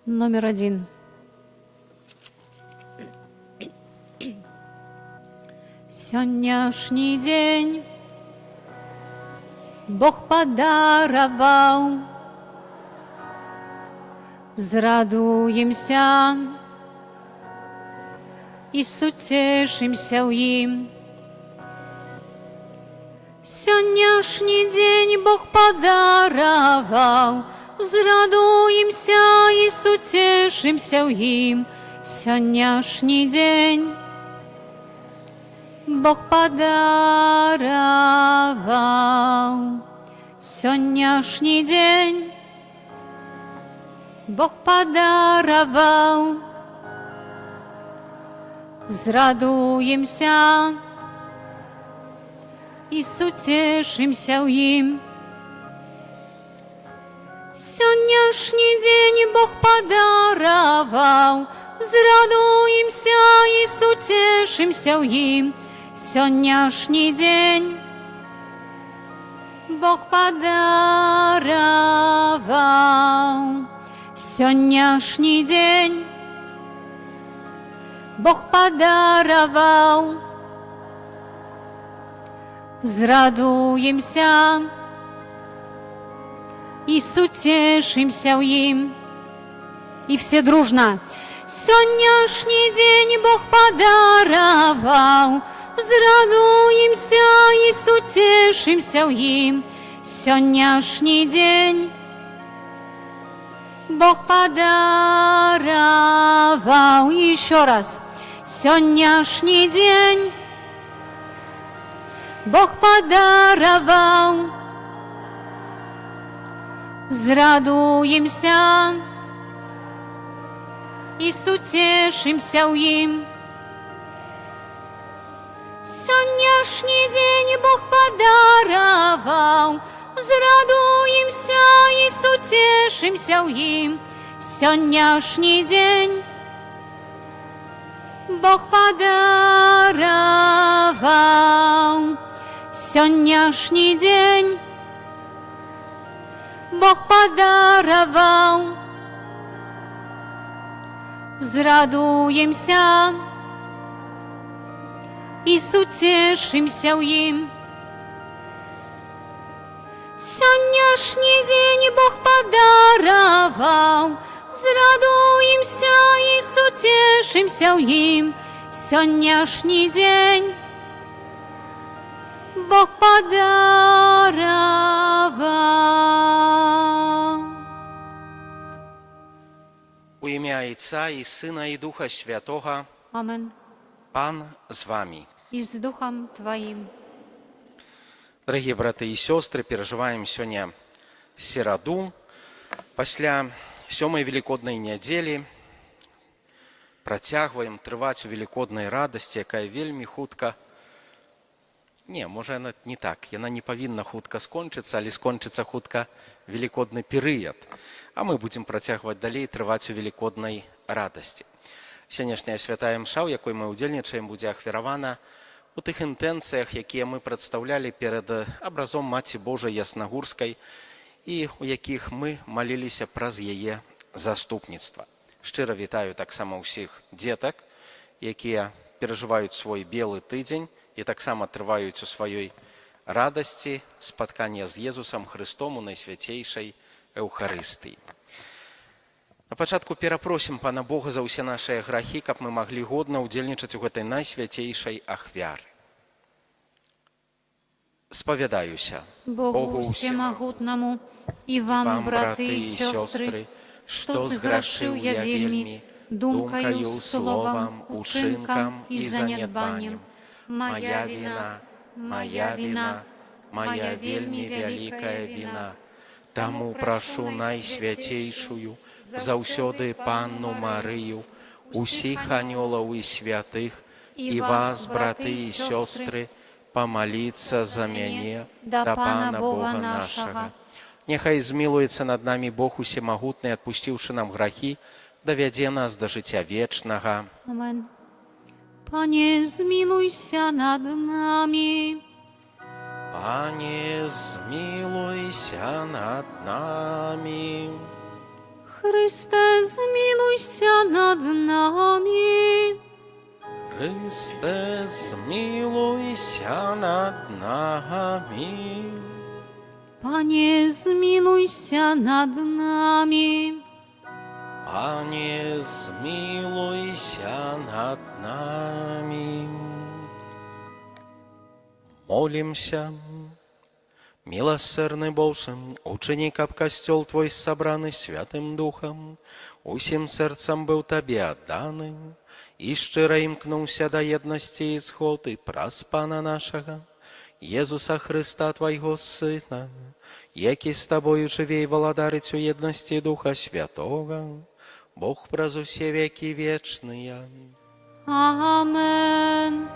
Номер 1. Сённяшні дзень Бог падараваў, зрадуемся і суцешымся ў ім. Сённяшні дзень Бог падараваў, зрадуемся і суцешымся ў ім. Сённяшні дзень Бог падараваў. Сённяшні дзень Бог падараваў, зрадуемся і суцешымся ў ім. Сённяшні дзень Бог падараваў, зрадуемся і суцешымся ў ім. Сённяшні дзень Бог падараваў. Сённяшні дзень Бог падараваў, зрадуемся і суцешымся ў ім. І все дружно. Сённяшні дзень Бог падараваў, зрадуемся і суцешымся ў ім. Сённяшні дзень Бог падараваў. І еще раз. Сённяшні дзень Бог падараваў, зрадуемся і суцешымся ў ім. Сённяшні дзень Бог падараваў, зрадуемся і суцешымся ў ім. Сённяшні дзень Бог падараваў. Сённяшні дзень Бог падараваў, зрадуемся і суцешымся ў ім. Сённяшні дзень Бог падараваў, зрадуемся і суцешымся ў ім. Сённяшні дзень Бог падараваў. У імя Отца і Сина і Духа Святого. Амен. Пан з вами. І з Духом Твоим. Дорогие браты и сестры, переживаем сегодня сераду. Пасля сёмай великодной недели працягваем трываць у великодной радости, якая вельмі хутка. Не, можа, яна не так. Яна не павінна хутка скончыцца, але скончыцца хутка великодны перыяд. А мы будем працягваць далей трываць у великодной радости. Сённяшняя святая мша, у якой мы удзельнічаем, будзе ахвяравана у тых інтэнцыях, якія мы прадстаўлялі перад абразом Маці Божай Яснагурскай і у якіх мы маліліся праз яе заступніцтва. Шчыра вітаю таксама ўсіх дзетак, якія перажываюць свой белы тыдзень і таксама трываюць у сваёй радасці спаткання з Езусам Христом у найсвяцейшай Эўхарыстыі. На пачатку перапросім Пана Бога за ўсе нашыя грахі, каб мы маглі годна ўдзельнічаць у гэтай найсвяцейшай ахвяры. Спавядаюся Богу всемагутнаму і вам, браты і сёстры, што зграшыў я вельмі думкаю, словам, учынкам і занядбаннем. Моя віна, моя віна, моя вельмі вялікая віна. Таму прашу найсвяцейшую заўсёды Панну Марыю, усіх анёлаў і святых, і вас, браты і сёстры, памаліцца за мяне да Пана Бога нашага. Няхай змілуецца над намі Бог усемагутны, адпусціўшы нам грахі, давядзе нас да жыцця вечнага. Амен. Пане, змілуйся над намі. Пане, змілуйся над намі. Христе, змилуйся над нами. Христе, змилуйся над нами. Пане, змилуйся над нами. Пане, змилуйся над нами. Молимся. Милосердный Боже, учини, каб костел Твой собраны Святым Духом, усім серцам был Тебе отданы, и шчыра імкнуўся до едности и згоды праз Пана нашего, Иисуса Христа Твоего Сына, які с Тобою живе и владарить у едности Духа Святого, Бог праз усе веки вечные. Amen.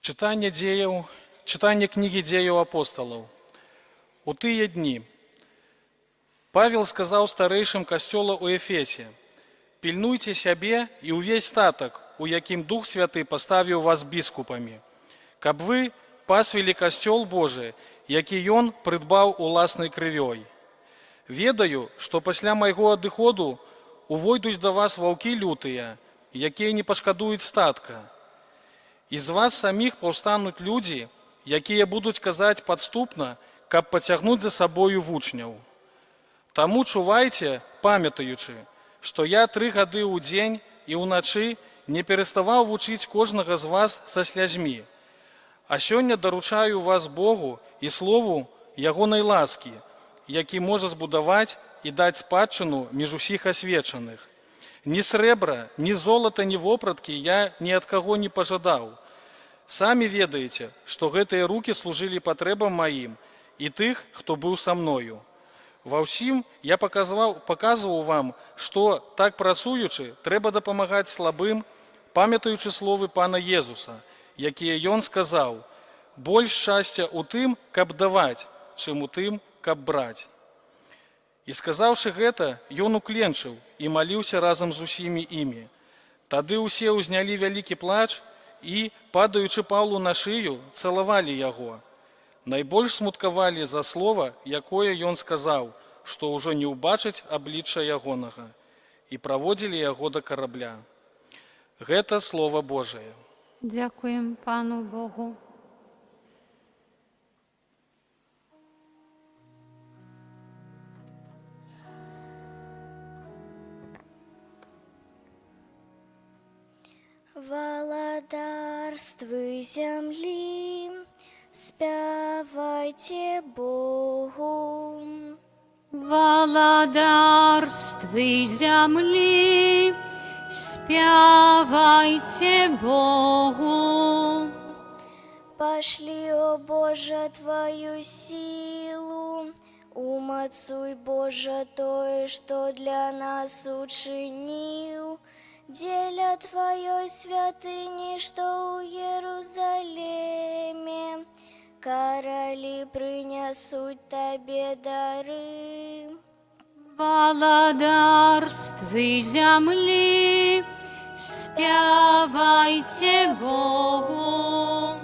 Читання книги Дзеяў апосталаў. У тыя дні Павел сказаў старэйшым касцёла ў Эфесе: «Пільнуйце сябе і ўвесь статак, у якім Дух Святы паставіў вас біскупамі, каб вы пасвілі касцёл Божы, які Ён прыдбаў уласнай крывёй. Ведаю, што пасля майго адыходу увойдуць да вас ваўкі лютыя, якія не пашкадуюць статка. І з вас саміх паўстануць людзі, якія будуць казаць падступна, каб пацягнуць за сабою вучняў. Таму чувайце, памятаючы, што я 3 гады ў дзень і ўначы не пераставаў вучыць кожнага з вас са слязьмі. А сёння даручаю вас Богу і слову ягонай ласкі, які можа збудаваць і даць спадчыну між усіх асвечаных. Ні срэбра, ні золата, ні вопраткі я ні ад каго не пажадаў. Самі ведаеце, што гэтыя рукі служылі патрэбам маім і тых, хто быў са мною. Ва ўсім я паказваў вам, што, так працуючы, трэба дапамагаць слабым, памятаючы словы Пана Езуса, якія Ён сказаў: «Больш шчасця ў тым, каб даваць, чым у тым, каб браць». І сказаўшы гэта, ён укленчыў і маліўся разам з усімі імі. Тады ўсе ўзнялі вялікі плач і, падаючы Паўлу на шыю, цалавалі яго. Найбольш смуткавалі за слова, якое ён сказаў, што ўжо не ўбачыць аблічча ягонага, і праводзілі яго да карабля. Гэта Слова Божае. Дякуем Пану Богу. Валадарствы земли, спявайте Богу. Валадарствы земли, спявайте Богу. Пошли, о Боже, Твою силу, умацуй, Боже, тое, что для нас учинил. Деля Твоей святыни, что у Иерусалиме, короли принесут Тебе дары. Валадарствы земли, спявайте Богу.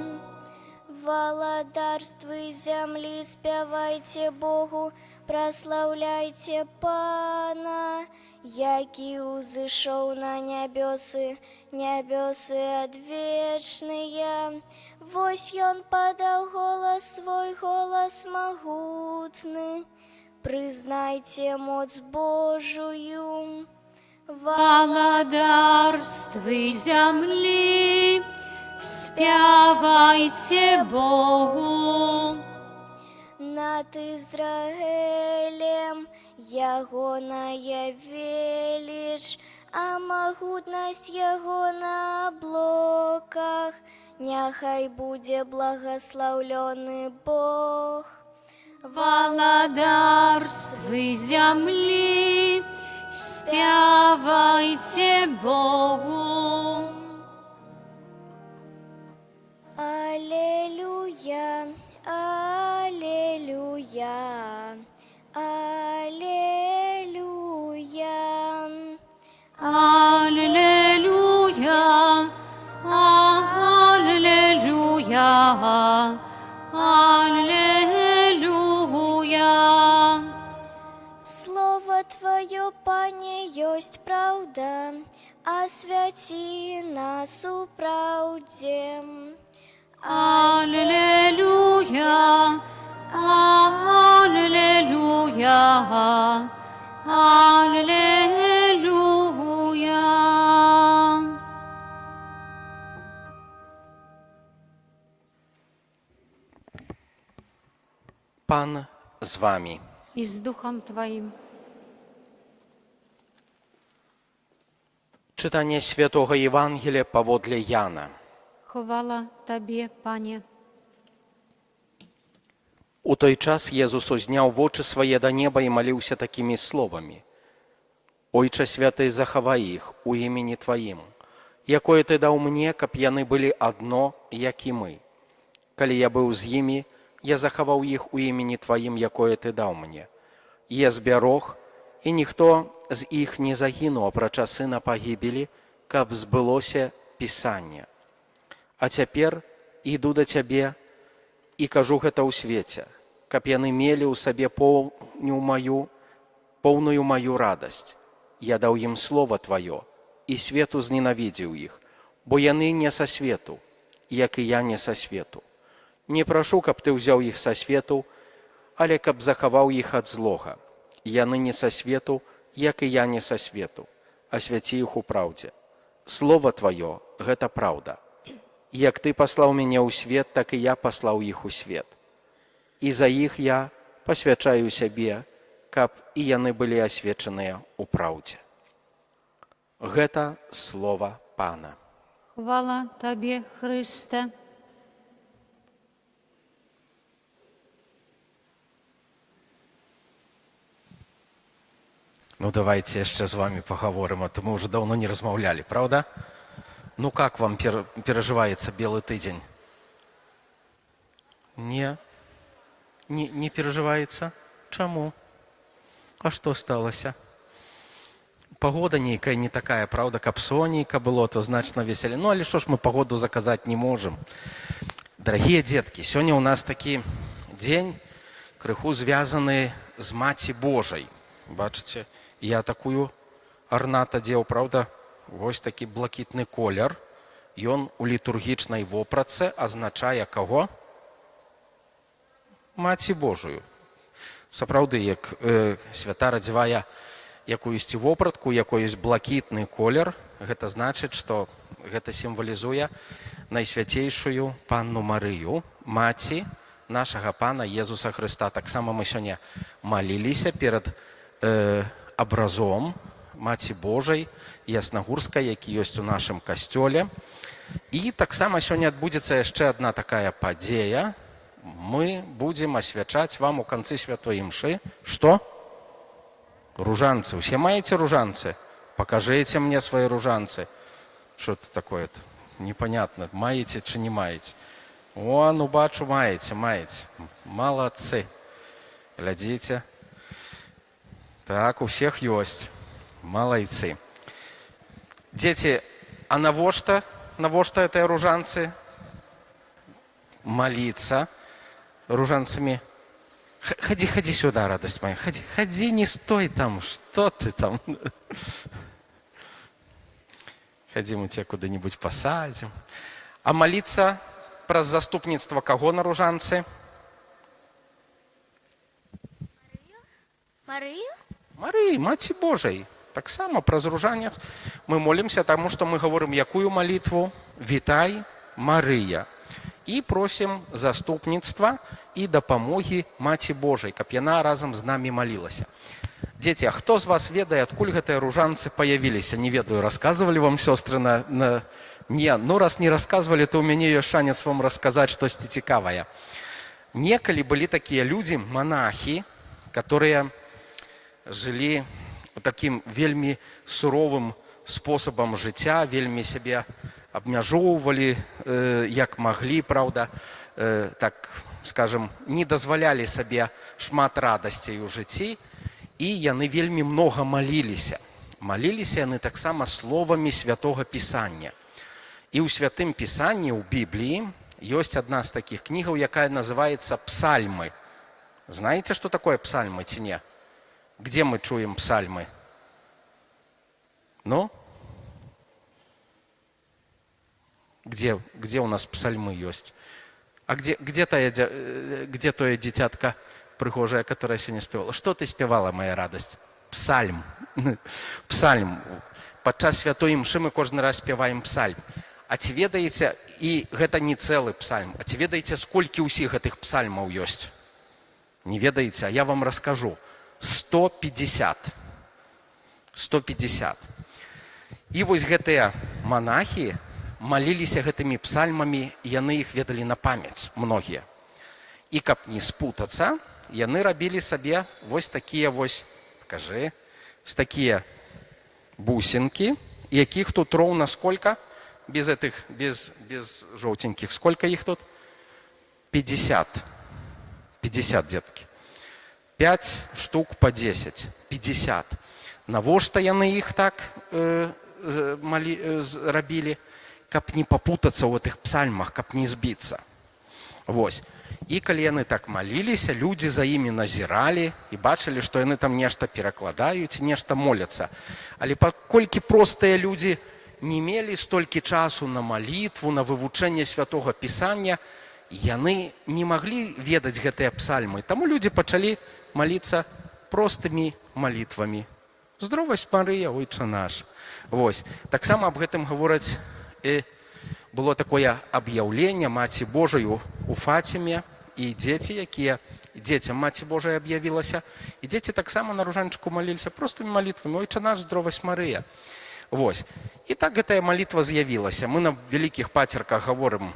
Валадарствы земли, спявайте Богу, прославляйте Пана, які узышоў на нябёсы, нябёсы адвечныя. Вось ён падаў голас свой, голас магутны. Прызнайце моц Божую. Валадарствы земли, спявайте Богу. Над Ізраїлем ягоная веліч, а магутнасць яго на аблоках. Няхай будзе благословлены Бог. Валадарствы земли, Спявайте Богу. Аллилуйя, аллилуйя, аллилуйя. Аллилуйя, аллилуйя, аллилуйя. Слово Твое, Пане, есть правда, освяти нас у правде. Аллилуйя, аллилуйя, аллилуйя. Пан з вами. И с Духом Твоим. Czytanie Świętego Ewangelia powodle Jana. Chwała Tobie, Panie. У той час Єзус узняв вочі своє до неба і молився такими словами. «Ойче святий, заховай їх у імені Твоїм, якое Ти дав мені, каб яны були одно, як і ми. Коли я був з ними, я заховав їх у імені Твоїм, якое Ти дав мені. Я зберіг, і ніхто з їх не загинув, опроча сина погибелі, каб збилося Писання. А цяпер іду до Цябе і кажу гэта ў свеце, каб яны мелі ў сабе поўную маю радасць. Я даў ім Слово Твоё, і свету зненавідзеў іх, бо яны не са свету, як і я не са свету. Не прашу, каб Ты ўзяў іх са свету, але каб захаваў іх ад злога. Яны не са свету, як і я не са свету, асвяці іх у праўдзе. Слово Твоё – гэта праўда. Як Ты паслаў мяне ў свет, так і я паслаў іх у свет. І за іх я пасвячаю сябе, каб і яны былі асвечаныя ў праўдзе. Гэта слова Пана. Chwała Tobie, Chryste. Ну, давайте jeszcze з вами поговоримо, а то мы уже давно не размаўлялі, правда? Ну, как вам переживается белый тыдзень? Не переживается? Чаму? А что сталося? Погода нейкая не такая, правда? Каб сонейка было, то значно веселее. Ну, але что ж мы погоду заказать не можем? Дорогие детки, сегодня у нас таки день, крыху звязаны з Маці Божай. Бачите, я такую арнат адзеў, правда? Вось такі блакітны колер. Ён у літургічнай вопратцы азначае каго? Маці Божую. Сапраўды, як святар адзявае якуюсьці вопратку, якой ёсць блакітны колер, гэта значыць, што гэта сімвалізуе найсвяцейшую Панну Марыю, маці нашага Пана Езуса Хрыста. Таксама мы сёння маліліся перад абразом Маці Божай Яснагурскай, які ёсць у нашым касцёле. І таксама сёння адбудзецца яшчэ адна такая падзея. Мы будзем асвячаць вам у канцы святой імшы. Што? Ружанцы. Усе маеце ружанцы? Покажите мне свои ружанцы. Что это такое-то? Непонятно, маете чи не маете. О, ну бачу, маете. Молодцы. Глядите. Так, у всех есть. Молодцы. Дети, а навошта этой ружанцы? Молиться ружанцами. Ходи сюда, радость моя. Ходи, не стой там. Что ты там? Ходи, мы тебя куда-нибудь посадим. А молиться про заступництво кого на ружанцы? Марии, Маці Божай. Так само про ружанец. Мы молимся тому, что мы говорим, якую молитву? Витай, Мария. И просим заступництва и допомоги Маці Божай, каб яна разом з нами молилась. Дети, а кто из вас ведает, откуль гэтыя ружанцы появились? Не ведаю, рассказывали вам сестры Не, ну раз не рассказывали, то у меня есть шанец вам рассказать что-то цікавое. Неколи были такие люди, монахи, которые жили такім вельмі суровым спосабам жыцця, вельмі сябе абмяжоўвалі, як маглі, праўда, так скажем, не дазвалялі сабе шмат радасцей у жыцці, і яны вельмі многа маліліся. Маліліся яны таксама словамі святога Пісання. І ў святым Пісанні, ў Бібліі, ёсць адна з такіх кнігаў, якая называецца «Псальмы». Знаете, что такое псальмы, ці не? Где мы чуем псальмы? Ну? Где у нас псальмы есть? А где тое дзіцятка прыгожая, которая сегодня спевала? Что ты спевала, моя радость? Псальм. Псальм. Падчас святой імшы мы кожны раз спяваем псальм. А ці ведаеце, і гэта не цэлы псальм, а ці ведаеце, сколькі ўсіх гэтых псальмаў ёсць? Не ведаеце, а я вам раскажу. 150. 150. І вось гэтыя монахі маліліся гэтымі псальмамі, і яны іх ведалі на памяць, многія. І каб не спутацца, яны рабілі сабе вось такія вось, покажи, такія бусинки, якіх тут роўна сколько? Без желтеньких. Сколько их тут? 50. 50, детки. 5 штук по 10. 50. Навошта яны іх так рабілі? Каб не попутаться ў гэтых псальмах, каб не збіцца. Вось. І калі яны так маліліся, людзі за імі назіралі і бачылі, што яны там нешта перакладаюць, нешта моляцца. Але паколькі простыя людзі не мелі столькі часу на малітву, на вывучэнне святога Пісання, яны не маглі ведаць гэтыя псальмы. Таму людзі пачалі маліцца простымі малітвамі. Здравасць, Марыя, Ойча наш. Вось. Таксама аб гэтым гавораць, было такое аб'яўленне Маці Божаю у Фатіме, і дзеці, якія дзецям Маці Божая аб'явілася, і дзеці таксама на ружанчыку маліліся простымі малітвамі. Ойча наш, здравасць, Марыя. Вось. І так гэтая малітва з'явілася. Мы на вялікіх пацерках гаворым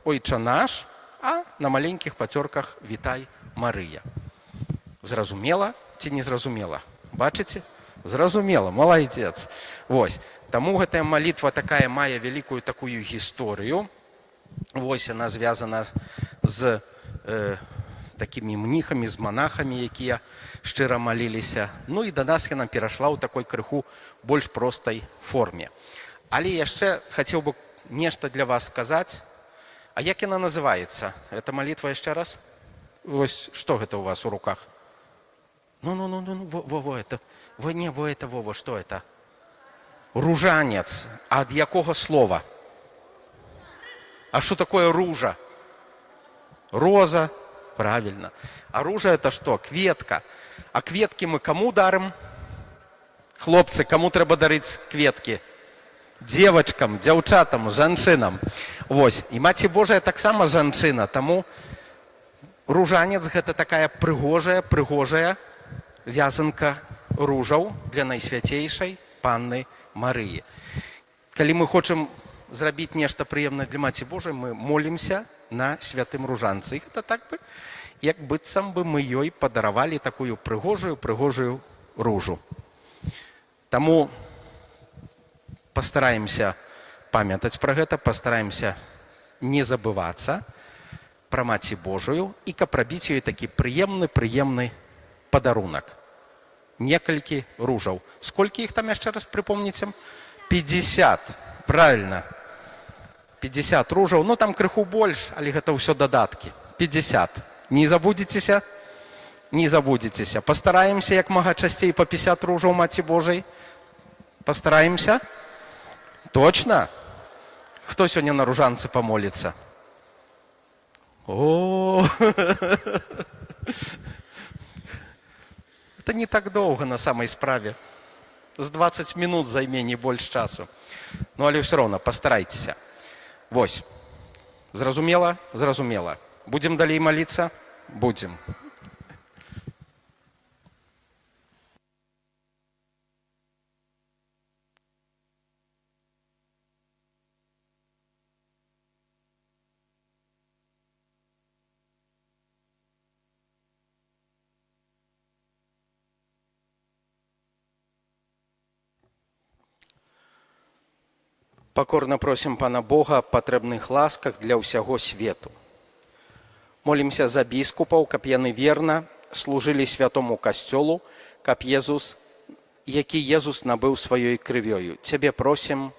«Ойча наш», а на маленькіх пацёрках «Вітай, Марыя». Зразумела ці не зразумела? Бачыце? Зразумела, малайдзец. Вось. Таму гэтая малітва такая мае вялікую такую гісторыю. Вось яна звязана з такімі мніхамі, з монахамі, якія шчыра маліліся. Ну і да нас яна перайшла ў такой крыху больш простай форме. Але яшчэ хацеў бы нешта для вас сказаць. А як яна называецца? Эта малітва яшчэ раз? Вось што гэта у вас у руках? Вова, што это? Ружанец. А ад якога слова? А што такое ружа? Роза. Правильно. А ружа это что? Кветка. А кветки мы кому дарим? Хлопцы, кому трэба дарыць кветкі? Девочкам, дзяўчатам, жанчынам. Вось. І Маці Божая таксама жанчына, таму ружанец гэта такая прыгожая вязанка ружаў для найсвяцейшай панны Марыі. Калі мы хочам зрабіць нешта прыемнае для Маці Божай, мы молімся на святым ружанцы. Гэта так бы, як быццам бы мы ёй падаравалі такую прыгожую ружу. Таму пастараемся памятаць пра гэта, пастараемся не забывацца пра Маці Божую і каб рабіць ёй такі прыемны падарунак. Некалькі ружаў. Сколькі іх там яшчэ раз прыпомніце? 50. Правильно. 50 ружаў. Ну там крыху больш, але гэта ўсё дадаткі. 50. Не забудзецеся? Не забудзецеся. Пастараемся як мага часцей па 50 ружаў Маці Божай. Пастараемся? Точно? Хто сёння на ружанцы памоліцца? О! Это не так доўга на самай справе. З 20 минут займе не больш часу. Ну, але ўсё роўна, пастарайцеся. Вось. Зразумела? Зразумела. Будзем далей маліцца? Будзем. Пакорна просім пана Бога аб патрэбных ласках для ўсяго свету. Молімся за біскупаў, каб яны верна служылі святому касцёлу, каб які Езус набыў сваёй крывёю. Цябе просім.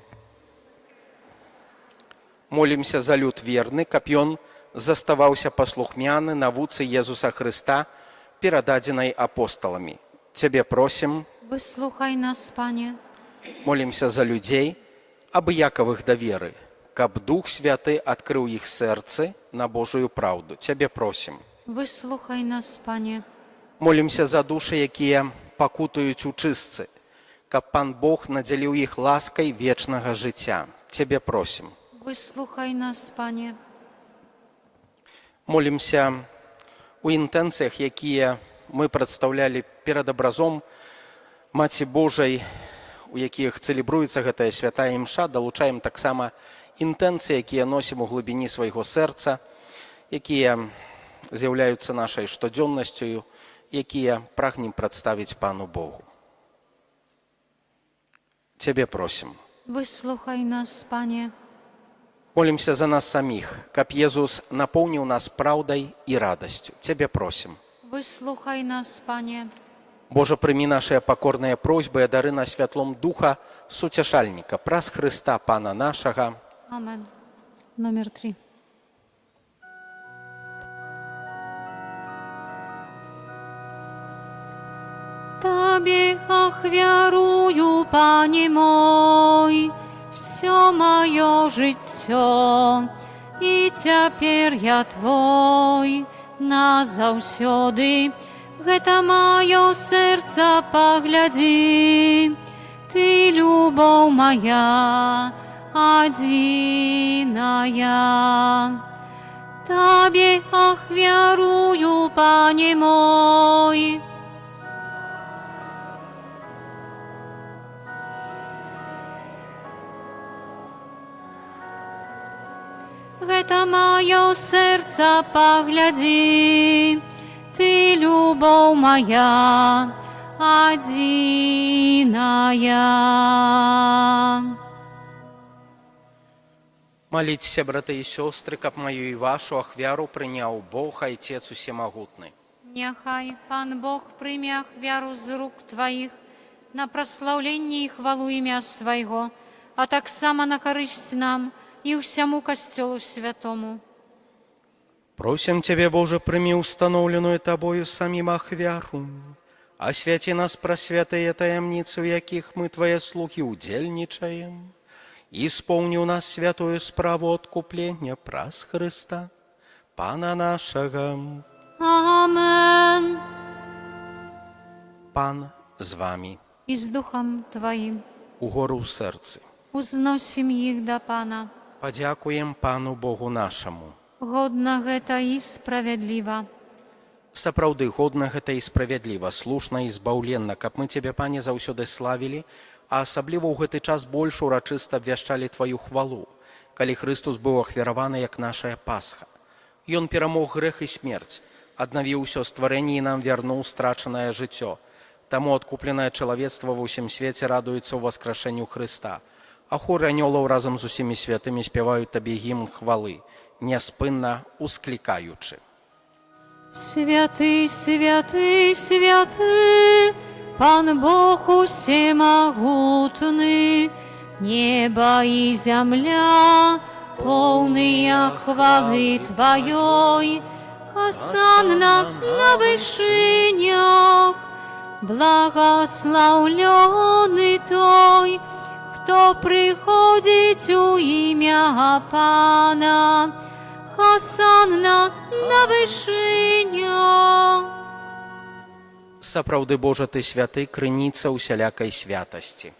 Молімся за люд верны, каб ён заставаўся паслухмяны навуцы Езуса Хрыста, перададзенай апосталамі. Цябе просім. Выслухай нас, Пане. Молімся за людзей, абыякавых да веры, каб Дух Святы адкрыў іх сэрцы на Божую праўду. Цябе просім. Выслухай нас, Пане. Молімся за душы, якія пакутаюць у чыстцы, каб Пан Бог надзяліў іх ласкай вечнага жыцця. Цябе просім. Выслухай нас, Пане. Молімся у інтэнцыях, якія мы прадстаўлялі перад абразом Маці Божай, у якіх цэлебруецца гэтая святая імша, далучаем таксама інтэнцыі, якія носім у глыбіні свайго сэрца, якія з'яўляюцца нашай штодзённасцю, якія прагнем прадставіць Пану Богу. Цябе просім. Выслухай нас, Пане. Молімся за нас саміх, каб Езус напоўніў нас праўдай і радасцю. Цябе просім. Выслухай нас, Пане. Божа, прымі нашыя пакорныя просьбы і дары на святлом Духа Суцяшальніка праз Хрыста Пана нашага. Амен. Номер 3. Табе ахвярую, Пане мой, все маё жыццё, і цяпер я Твой назаўсёды. Гэта маё сэрца паглядзі, Ты любоў моя адзіная. Табе ахвярую, Пане мой. Гэта маё сэрца паглядзі, Ты любоў моя адзіная. Маліцеся, браты і сёстры, каб маю і вашу ахвяру прыняў Бог, Айцец усемагутны. Няхай Пан Бог прыме ахвяру з рук Тваіх на праслаўленне і хвалу імя свайго, а таксама на карысць нам і ўсяму касцёлу святому. Просім Цябе, Боже, прымі устаноўленую Табою самім ахвяру, асвяці нас пра святыя таямніцы, у якіх мы, Твае слугі, удзельнічаем, і споўні ў нас святую справу адкуплення праз Хрыста, Пана нашага. Амен. Пан з вамі. І з Духом Тваім. Угору ў сэрцы. Узносім іх да Пана. Падзякуем Пану Богу нашаму. Годна гэта і справядліва. Сапраўды годна гэта і справядліва, слушна і збаўленна, каб мы Цябе, Пане, заўсёды славілі, а асабліва ў гэты час больш урачыста абвяшчалі Тваю хвалу, калі Хрыстус быў ахвяраваны як нашая Пасха. Ён перамог грэх і смерць, аднавіў усё стварэнне і нам вярнуў страчанае жыццё. Таму адкупленае чалавецтва ва ўсім свеце радуецца ў васкрашэнню Хрыста, а хоры анёлаў разам з усімі святымі спяваюць Табе гімн хвалы, няспынна усклікаючы. Святы, святы, святы, Пан Бог усемагутны, неба і зямля поўныя хвалы Тваёй. Асанна на вышынях, благаслаўлёны той, хто прыходзіць у імя Пана. Асанна на вышынях. Сапраўды, Божа, Ты святы, крыніца усялякай святасці.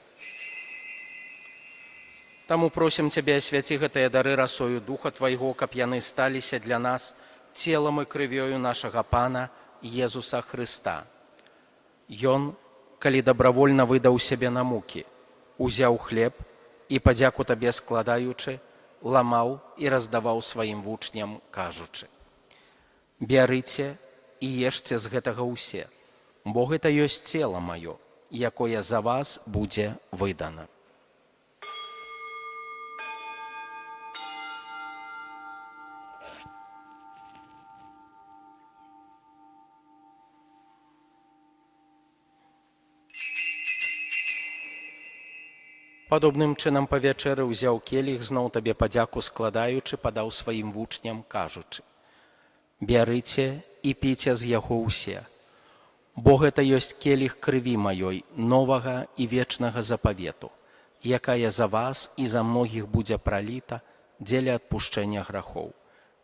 Таму просім Цябе, асвяці гэтыя дары расою Духа Твайго, каб яны сталіся для нас целам і крывёю нашага Пана Езуса Хрыста. Ён, калі дабравольна выдаў сябе на мукі, узяў хлеб і, падзяку Табе складаючы, ламаў і раздаваў сваім вучням, кажучы: «Бярыце і ешце з гэтага ўсе, бо гэта ёсць цела маё, якое за вас будзе выдана». Падобным чынам па вячэры ўзяў келіх, зноў табе падзяку складаючы, падаў сваім вучням, кажучы: «Бярыце і піце з яго ўсе, бо гэта ёсць келіх крыві маёй, новага і вечнага запавету, якая за вас і за многіх будзе праліта дзеля адпушчэння грахоў.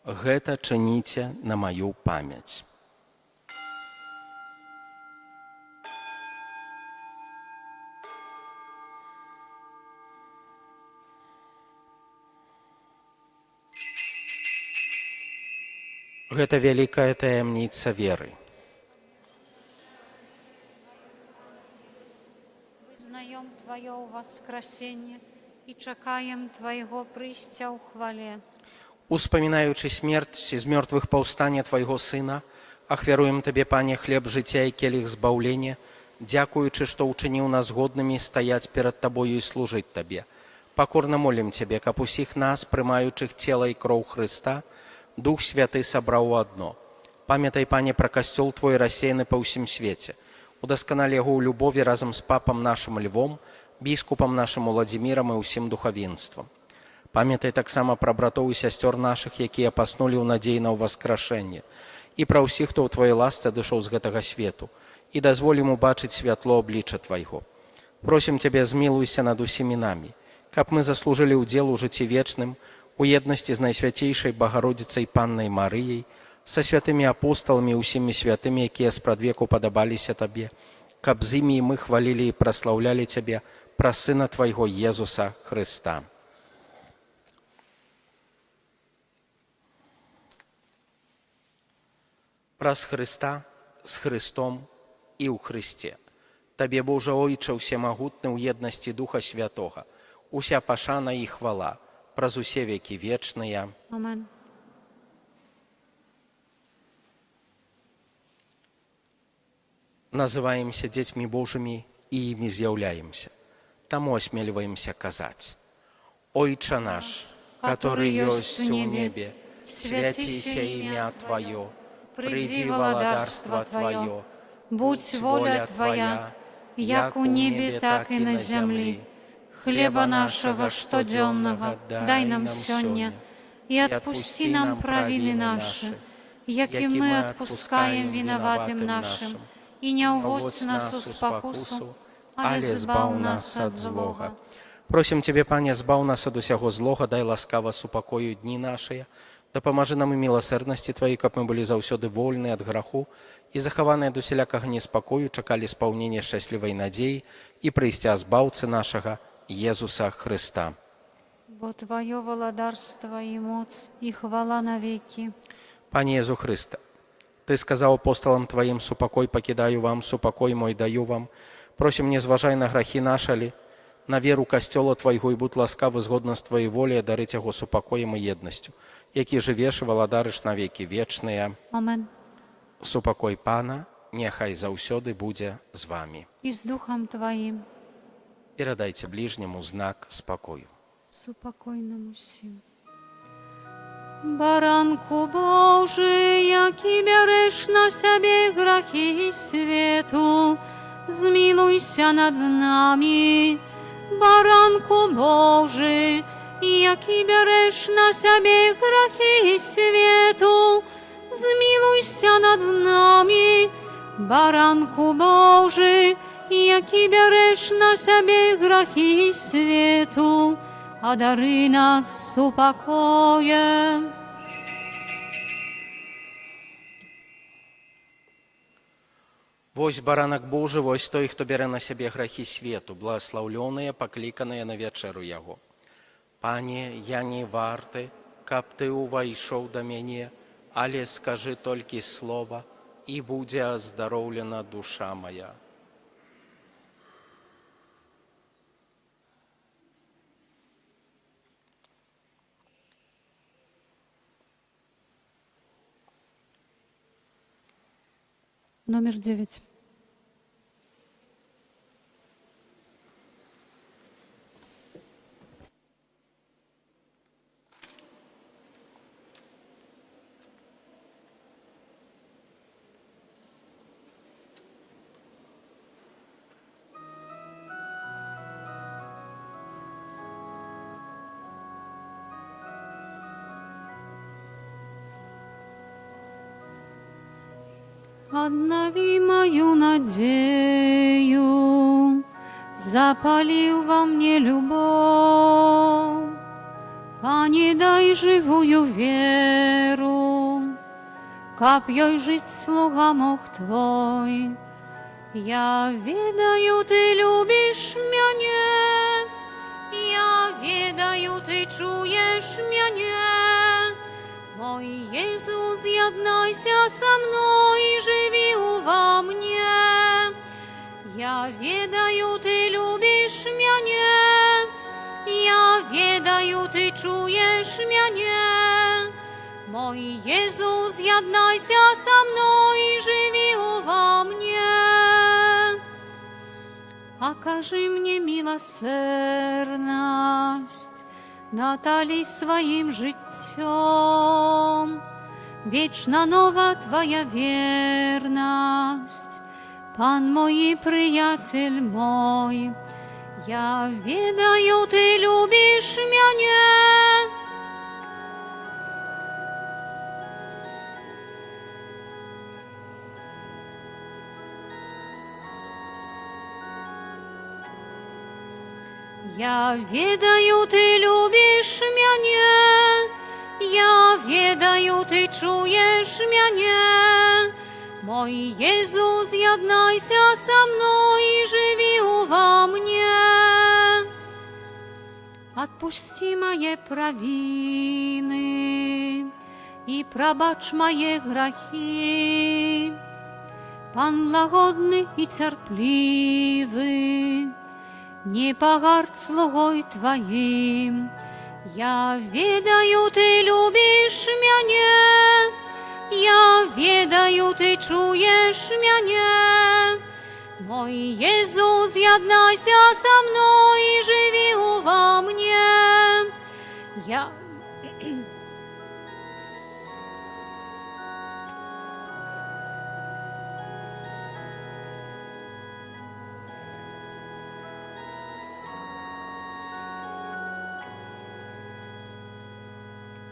Гэта чыніце на маю памяць». Гэта вялікая таямніца веры. Вызнаем Твое воскресение и чакаем Твоего прыйсця ў хвале. Успамінаючы смерць з мёртвых паўстання Твайго Сына, ахвяруем Табе, Пане, хлеб жыцця і келіх збаўлення, дзякуючы, што ўчыніў нас годнымі стаяць перад Табою і служыць Табе. Пакорна молім Цябе, каб усіх нас, прымаючых цела і кроў Хрыста, Дух Святы сабраў у адно. Памятай, Пане, пра касцёл Твой рассеяны па ўсім свеце. Удасканалі яго ў любові разам з папам нашым Львом, біскупам нашым Уладзімірам і ўсім духавенствам. Памятай таксама пра братоў і сясцёр нашых, якія паснулі ў надзеі на ўваскрашэнне, і пра ўсіх, хто ў Твоей ласцы адышоў з гэтага свету, і дазволім убачыць святло аблічча Твайго. Просім Цябе, змілуйся над усімі намі, каб мы заслужылі ўдзел у жыцці вечным, у еднасці з Найсвяцейшай Багародзіцай Паннай Марыяй, са святымі апосталамі і ўсімі святымі, якія спрадвеку падабаліся Табе, каб з імі мы хвалілі і праслаўлялі Цябе праз Сына Твайго Езуса Хрыста. Праз Хрыста, з Хрыстом і ў Хрысце. Табе, Божа Ойча, усемагутны ў еднасці Духа Святога, уся пашана і хвала, праз усе векі вечныя. Амен. Называемся дзецьмі Божымі і імі з'яўляемся. Таму асмельваемся казаць: «Ойча наш, который ёсць у небе, свяціся імя Твоё, прыйдзі валадарства Твоё, будь воля Твоя, як у небе, так і на зямлі. Хлеба нашага штодзённага дай нам сёння, і адпусці нам правіны нашы, які мы адпускаем вінаватым нашым, і не ўводзь нас у спакусу, але збаў нас ад злога». Просім Цябе, Пане, збаў нас ад усяго злога, дай ласкава супакою дні нашыя, дапамажы нам у міласэрнасці Тваёй, каб мы былі заўсёды вольныя ад граху і захаваныя ад усялякага неспакою, чакалі спаўнення шчаслівай надзеі і прыйсця збаўцы нашага Езуса Хрыста. Бо Твое валадарство і моц і хвала навеки. Пане Езу Хрыста, Ты сказаў апосталам Тваім: «Супакой пакідаю вам, супакой мой даю вам». Просім, не зважай на грахі нашалі, на веру касцёла Твайго, і будь ласкавы згодна з Тваёй воляй дарыць яго супакоем і еднасцю, які жывеш і валадарыш на векі вечныя. Амен. Супакой Пана няхай заўсёды будзе з вамі. І з Духом Твоим. Перадайце бліжняму знак спакою. Супакой нам усім. Баранку Божий, які бяреш на сябе грахі свету, змілуйся над нами. Баранку Божий, які бяреш на сябе грахі свету, змілуйся над нами. Баранку Божий, які бяреш на сябе грахі свету, адарый нас супакоем. Вось баранак Божы, вось той, хто бярэ на сябе грахі свету, благаслаўлёныя, пакліканыя на вячэру яго. Пане, я не варты, каб Ты увайшоў да мяне, але скажы толькі слова, і будзе аздароўлена душа моя. Номер 9. Odnowi moją nadzieję, zapalił во mnie любовь. Panie, daj żywую wierу, кап'ей жить слуга мог Твой. Я ведаю, Ты любишь меня, я ведаю, Ты чуешь меня. Мой Иисус, єднайся со мной и живи во мне. Я ведаю, Ты любишь меня, я ведаю, Ты чуешь меня. Мой Иисус, єднайся со мной и живи во мне. Окажи мне милосердность, натали своим життем. Вечно нова Твоя верность, Пан мой и приятель мой. Я ведаю, Ты любишь меня. Я ведаю, Ты любишь меня, я ведаю, Ты чуешь меня. Мой Иисус, єднайся со мной и живи во мне. Отпусти мои провины и пробачь мои грехи. Пан лагодный и терпливый, не погардь слугой Твоим. Я ведаю, Ты любишь меня, я ведаю, Ты чуешь меня. Мой Иисус, єднайся со мной и живи во мне.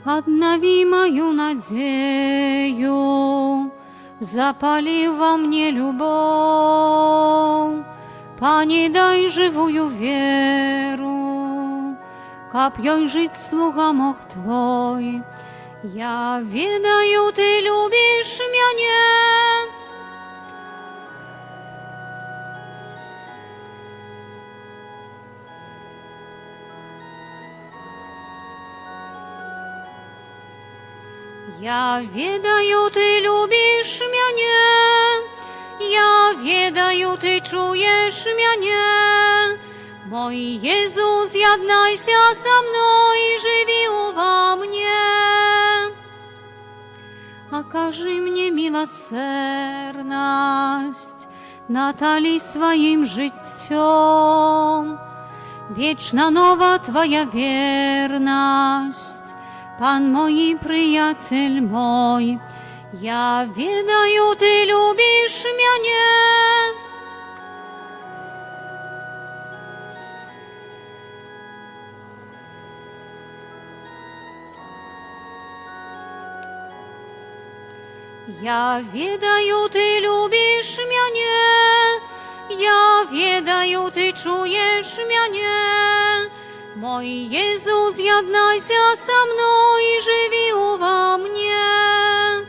Однови мою надею, запали во мне любовь. Пане, дай живую веру, копьей жить слуга мог Твой. Я ведаю, Ты любишь меня. Я ведаю, Ты любишь меня, я ведаю, Ты чуешь меня. Мой Иисус, єднайся со мной и живи во мне. Окажи мне милосердность, натали своим життем. Вечно нова Твоя верность, Пан мой и приятель мой. Я ведаю, Ты любишь меня. Я ведаю, Ты любишь меня, я ведаю, Ты чуешь меня. Мой Иисус, єднайся со мной и живи во мне.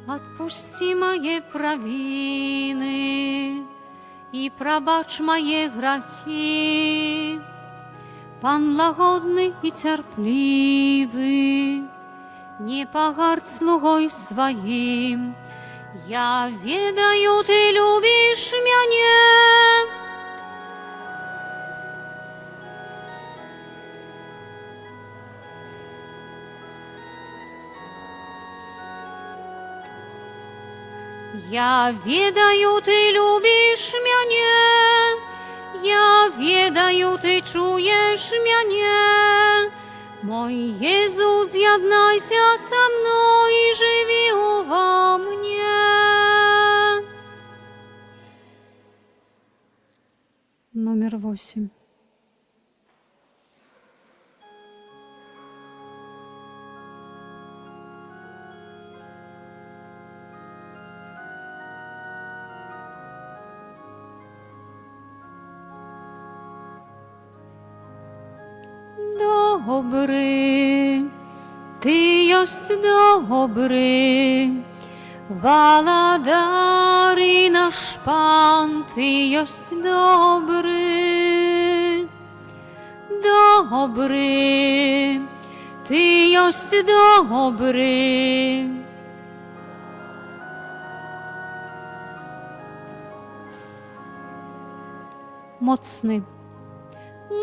Отпусти мои провины и пробачь мои грехи. Пан лагодный и терпливый, не погардь слугой своим. Я ведаю, Ты любишь меня. Я ведаю, Ты любишь меня, я ведаю, Ты чуешь меня. Мой Иисус, єднайся со мной и живи во мне. Номер 8. добры, Ты ёсць добры, Валадар і наш Пан, Ты ёсць добры, добры, Ты ёсць добры. Mocny,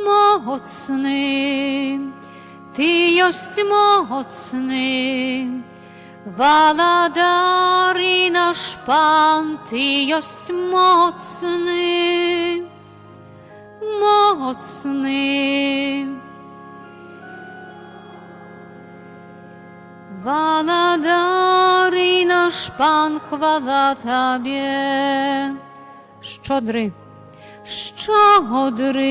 mocny, Ty ёсць mocny, Waladar i nasz Pan, Ty ёсць mocny, mocny. Waladar i nasz Pan, chwała Tobie. Szczodry, szczodry,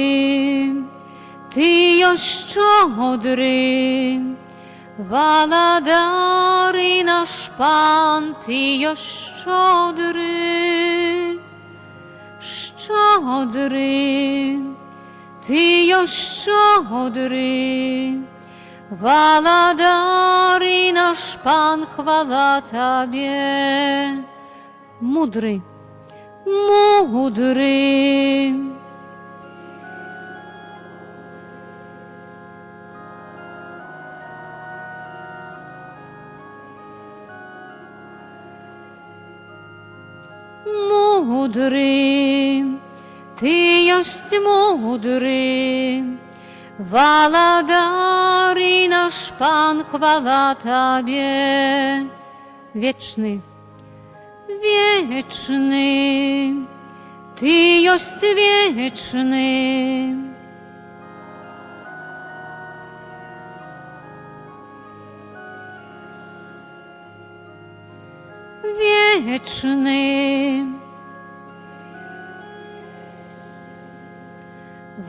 Ty ёсць szczodry, Waladar i nasz Pan, Ty ёsць szczodry, szczodry, Ty ёsць szczodry, Waladar i nasz Pan, chwała Tobie. Mudry, mudry, mudry, Ty ёсць mudry, Waladar i nasz Pan, chwała Tobie. Wieczny, wieczny, Ty ёсць wieczny, wieczny.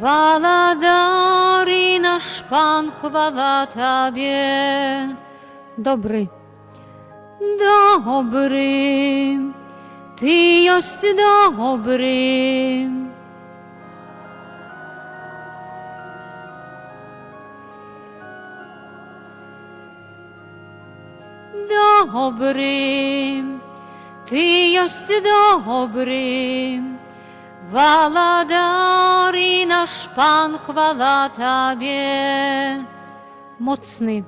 Waladar i nasz Pan, chwała Tobie. Dobry, dobry, Ty ёsць dobry, dobry, Ty ёsць dobry, Waladar i nasz Pan, chwała Tobie. Mocny,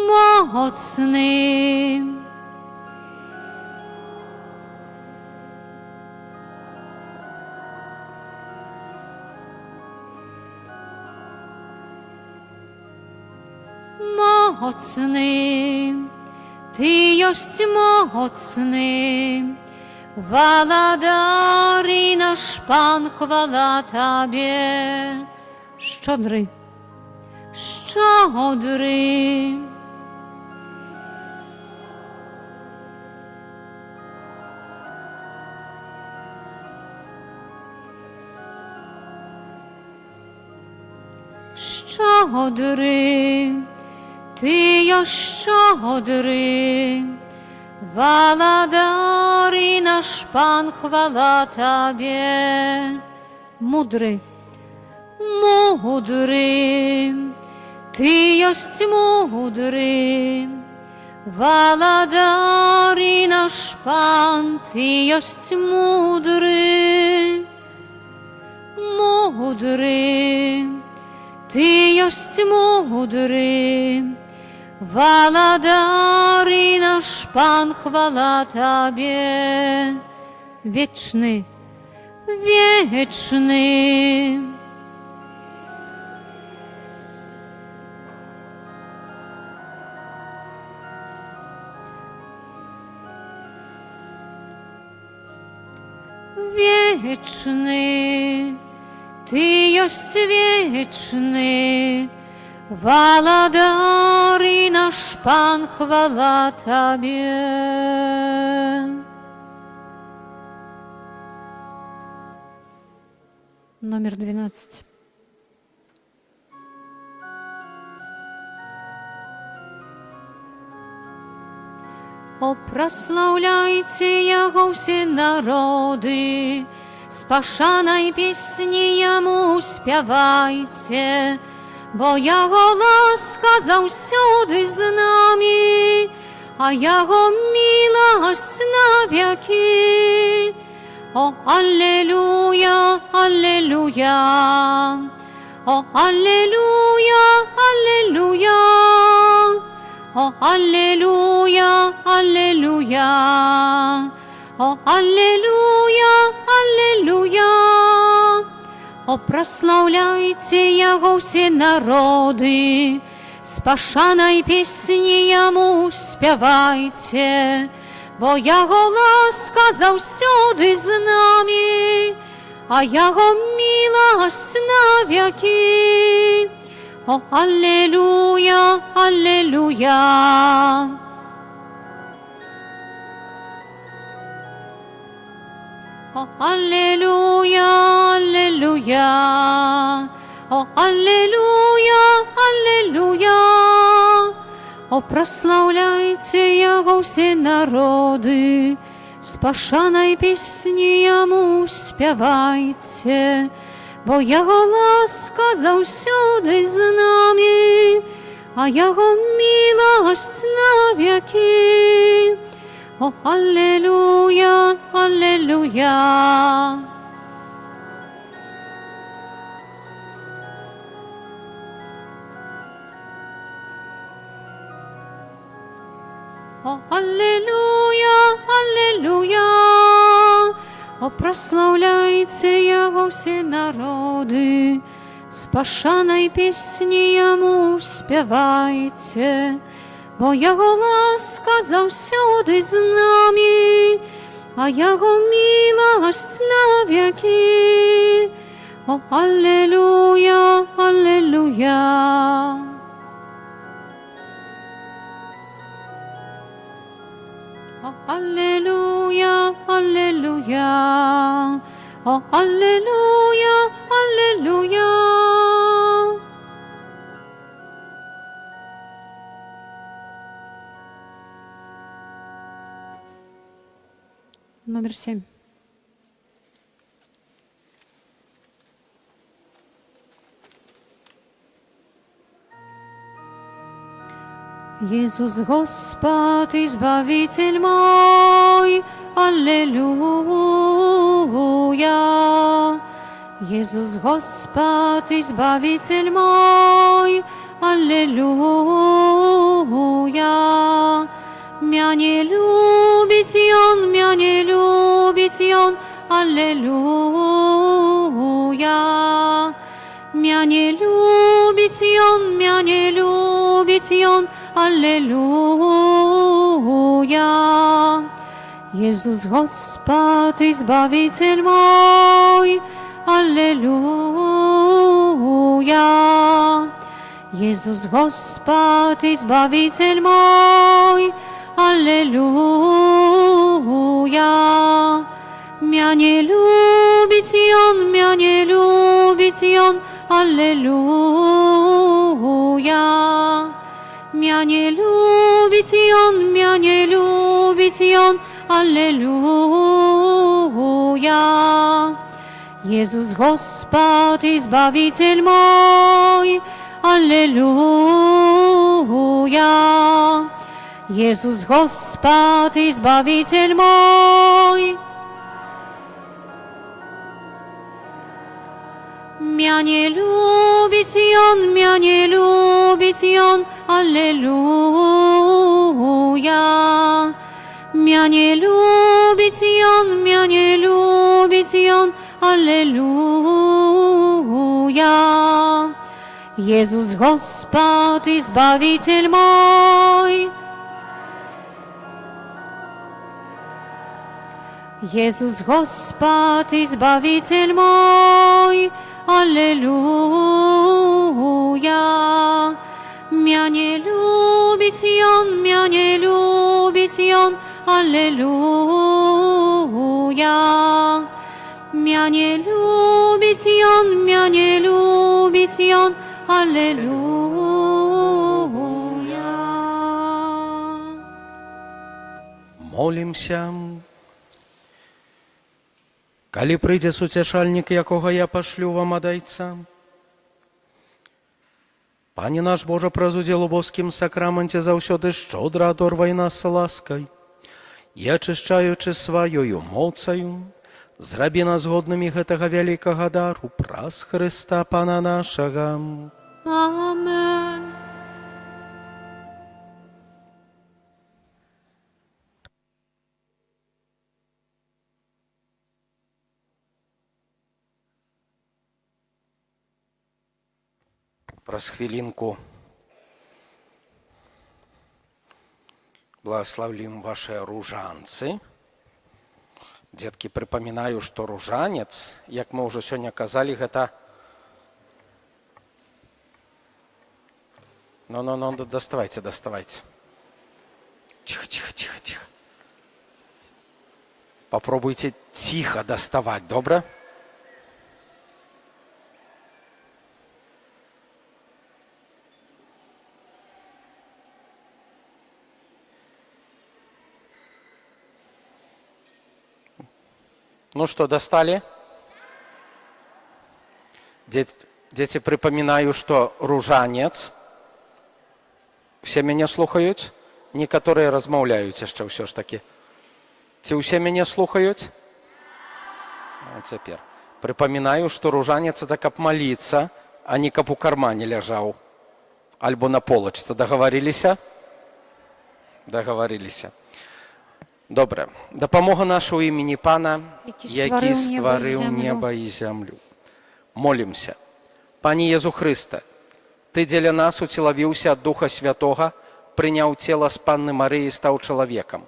mocny, mocny, Ty ёsць mocny, Waladar i nasz Pan, chwała Tobie. Szczodry, szczodry, szczodry, Ty ёsць szczodry, Waladar i nasz Pan, chwała Tobie. Mudry, mudry, Ty ёsць mudry, Waladar i nasz Pan, Ty ёsць mudry, mudry, Ty ёsць mudry, Waladar i nasz Pan, chwała Tobie. Wieczny, wieczny, wieczny, Ty ёsць wieczny, Waladar i nasz Pan, chwała Tobie. Номер 12. О, прославляйте Яго все народы, с пашанай песни Яму спявайте, бо Яго ласка заўсёды з намі, а Яго міласць навекі. О, аллилуйя, аллилуйя, о, аллилуйя, аллилуйя, о, аллилуйя, аллилуйя, о, аллилуйя, аллилуйя. О, прославляйте Яго все народы, с пашанай песні Яму спявайце, бо Яго ласка заўсёды з намі, а Яго міласць навекі. О, аллилуйя, аллилуйя. О, аллилуйя, аллилуйя. О, аллилуйя, аллилуйя. О, прославляйте Яго все народы, с пашанай песні Яму спявайце, бо Яго ласка заўсёды з намі, а Яго міласць навекі. О, аллилуйя, аллилуйя. О, аллилуйя, аллилуйя. О, прославляйте Яго все народы, с пашанай песні Яму спявайце, бо Яго ласка заўсёды з намі, а Яго міласць навекі. О, аллилуйя, аллилуйя. О, аллилуйя, аллилуйя. О, аллилуйя, аллилуйя. Номер 7. Иисус Господь, Избавитель мой, аллилуйя. Иисус Господь, Избавитель мой, аллилуйя. Мя не любит Он, мя не любит Он, аллилуйя. Мя не любит Он, мя не любит Он, аллилуйя. Иисус Господь, Избавитель мой, аллилуйя. Иисус Господь, Избавитель мой, аллилуйя. Мя не любит Он, мя не любит Он, аллилуйя. Мя не любит Он, мя не любит Он, аллилуйя. Иисус Господь, Избавитель мой, аллилуйя. Иисус Господь, Избавитель мой. Мя не любит Он, мя не любит Он, аллилуйя. Мя не любит Он, мя не любит Он, аллилуйя. Иисус Господь, Избавитель мой. Иисус Господь, Избавитель мой, аллилуйя. Мя не любит Он, мя не любит Он, аллилуйя. Мя не любит Он, мя не любит Он, аллилуйя. Молимся. Калі прыйдзе суцяшальнік, якога я пашлю вам ад Айца, Пане наш Божа, праз удзел у боскім сакраменце заўсёды шчодра адорвай нас ласкай. І ачышчаючы сваёю моцаю, зрабі нас годнымі гэтага вялікага дару праз Хрыста Пана нашага. Amen. Праз хвілінку благословим ваши ружанцы. Детки, припоминаю, что ружанец, як мы уже сегодня казали, это... Ну, доставайте. Тихо. Попробуйте тихо доставать, добро? Ну что, достали? Дети, припоминаю, что ружанец. Все меня слухают? Некоторые размовляют еще все ж таки. Ці все меня слухают? А теперь. Припоминаю, что ружанец это каб молиться, а не каб у кармане лежал. Альбо на полочце. Договорились? Договорились. Добре. Дапамога наша ў імені Пана, які стварыў неба і зямлю. Молімся. Пане Езу Хрысте, Ты дзеля нас уцелавіўся ад Духа Святога, прыняў цела з Панны Марыі і стаў чалавекам.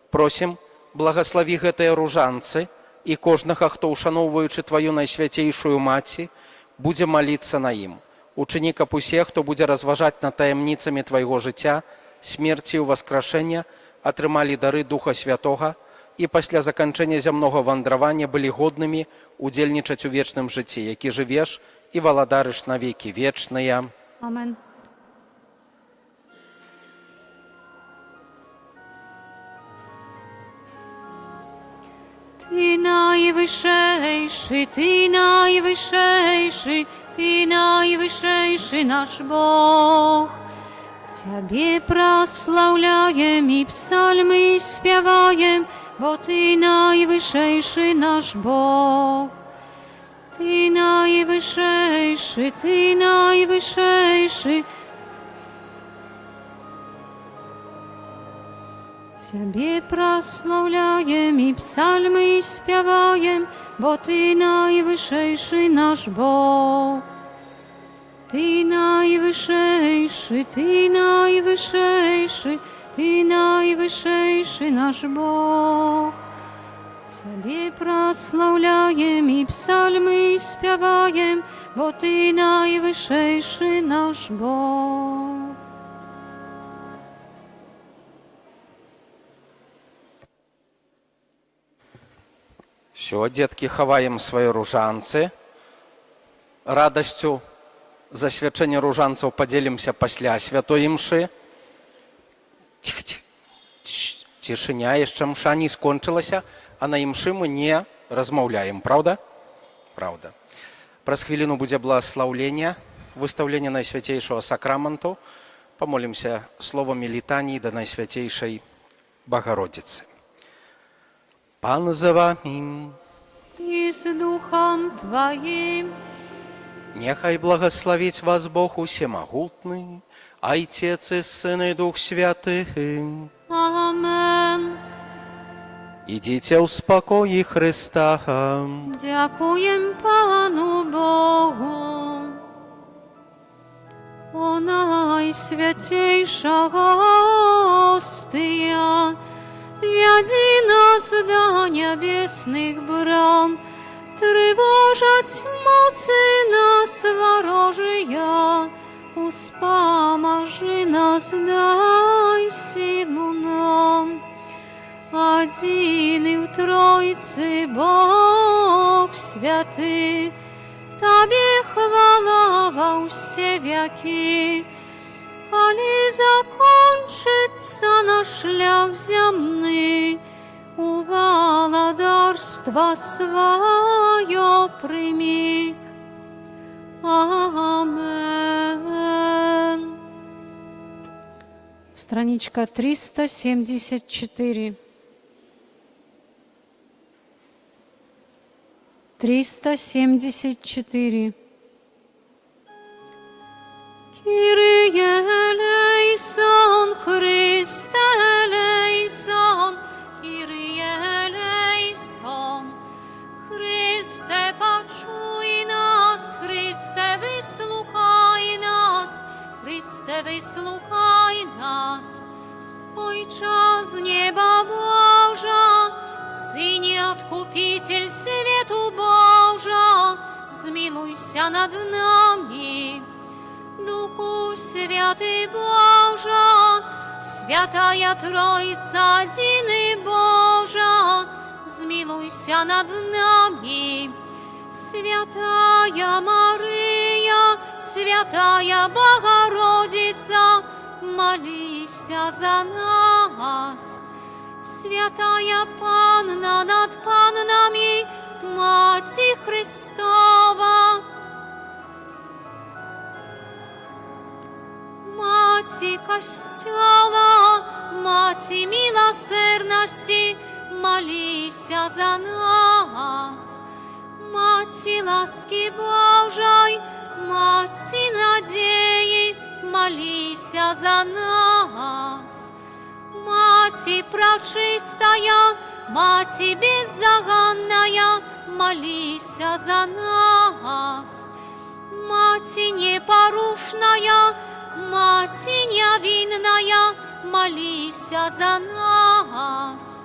Просім, благаславі гэтыя ружанцы і кожнага, хто, ушаноўваючы Тваю найсвяцейшую Маці, будзе маліцца на ім. Учыні, каб усе, хто будзе разважаць над таямніцамі Твайго жыцця, смерці і ўваскрашэння, атрымалі дары Духа Святога і пасля заканчэння зямнога вандравання былі годнымі удзельнічаць у вечным жыцці, які жывеш і валадарыш на векі вечныя. Amen. Ty najwyższejszy nasz Bóg. Ciebie proslawляем i psalmy śpiewajem, bo Ty najwyższejszy nasz Bóg. Ty najwyższejszy. Ciebie proslawляем i psalmy śpiewajem, bo Ty najwyższejszy nasz Bóg. Ty najwyższejszy nasz Bóg. Ciebie proslawляем i psalmy śpiewajem, bo Ty najwyższejszy nasz Bóg. Все, детки, хаваем свои ружанцы. Радостью засвячэння ружанцаў падзелімся пасля святой імшы. Цішыня, яшчэ мша не скончылася, а на імшы мы не размаўляем, правда? Правда. Праз хвіліну будзе благаслаўленне, выстаўленне найсвяцейшага сакраменту. Помолімся словамі літаніі да найсвяцейшай Богородицы. Пан за вами. I z duchem Twoim. Niechaj błogosławić was Bóg Всемогутный, Ojciec i Syn i Duch Święty. Amen. Idźcie w spokoju Chrysta. Dziękuję Panu Bogu. O najświętejsza hostia, wiedzi nas do niebiesnych bram, trwożać mocy nas wrożyja, uspamarzy nas, daj siłę nam. Один в Тройцы Бог святый, Тебе хвала во все веки. Али закончится наш шлях земный, у владарства свое прими. Amen. Страничка 374. 374. Kyrie eleison, Christe eleison, Kyrie eleison. Chryste, почуй нас, Христе, вислухай нас, Христе, вислухай нас. Ойче з неба Божа, Сине Откупитель свету Божа, змилуйся над нами. Духу Святый Божа, Святая Троица, Единый Божа, змилуйся над нами. Святая Мария, Святая Богородица, молися за нас. Святая Панна над паннами, Мати Христова, Мати Костела, Мати милосердности, молися за нас. Мати ласки Божой, Мати надеи, молися за нас. Мати пречистая, Мати беззаганная, молися за нас. Мати непорушная, Мати невинная, молися за нас.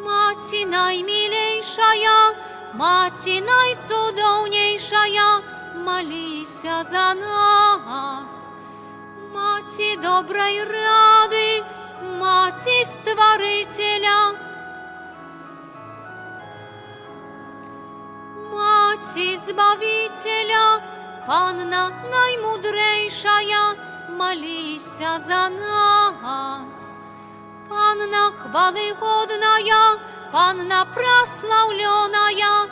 Мати наимилейшая, Мати найцудовнейшая, молися за нас. Мати доброй рады, Мати Створителя, Мати Избавителя, Панна наимудрейшая, молися за нас. Панна хвалыгодная, Панна прославленная,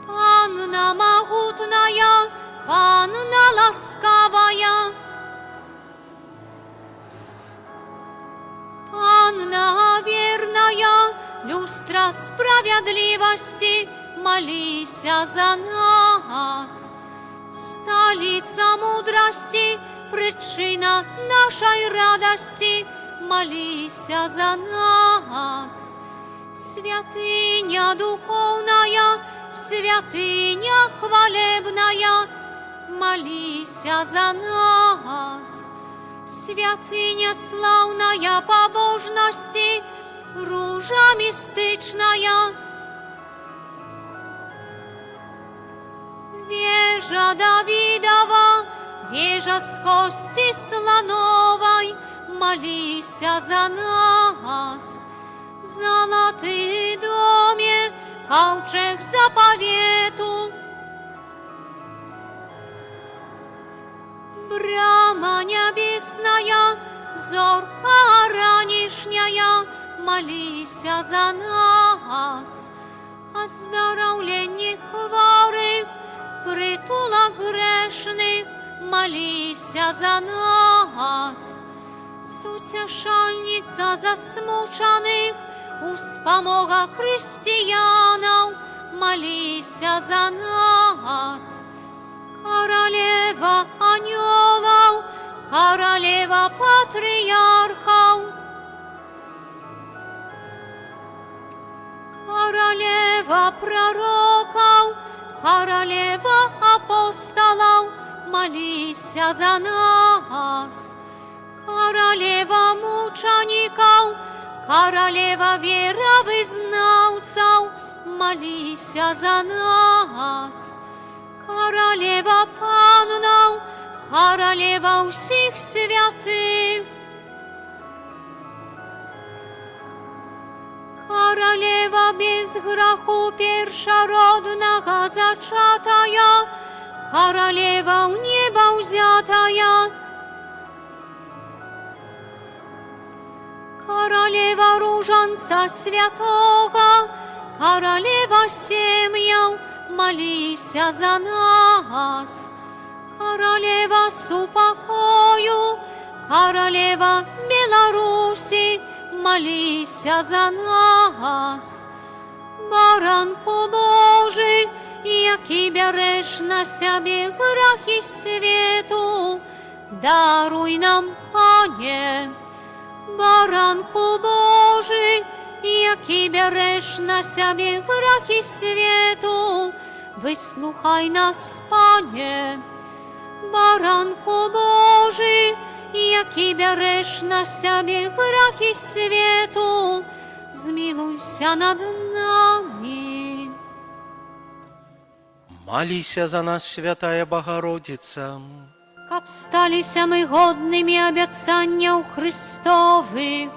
Панна могутная, Панна ласкавая, Панна верная, люстра справедливости, молися за нас. Столица мудрости, причина нашей радости, молися за нас. Святыня духовная, святыня хвалебная, молися за нас. Святыня славная побожности, ружа мистичная, вежа Давидова, вежа с кости слоновой, молися за нас. Золотый доме, ковчег заповету, брама небесная, зорка ранешняя, молися за нас. Оздоровление хворых, притула грешных, молися за нас. Сутешальница засмученных, успомога християнов, молися за нас. Королева ангелов, королева патриархов, королева пророков, королева апостолов, молися за нас. Королева мучеников, королева веровызнавцев, молися за нас. Королева паннов, королева всех святых, королева без греху першородного зачатая, королева в небо взятая, королева ружанца святого, королева семьев, молися за нас. Королева супокою, королева Беларуси, молися за нас. Баранку Божий, який береш на себе грахи світу, даруй нам, Пане. Баранку Божий, який береш на себе грахи світу, вислухай нас, Пане. Баранку Божий, який береш на себе грахи світу, змилуйся над нами. Молися за нас, Святая Богородица. Каб сталися ми годними обіцяння Христових.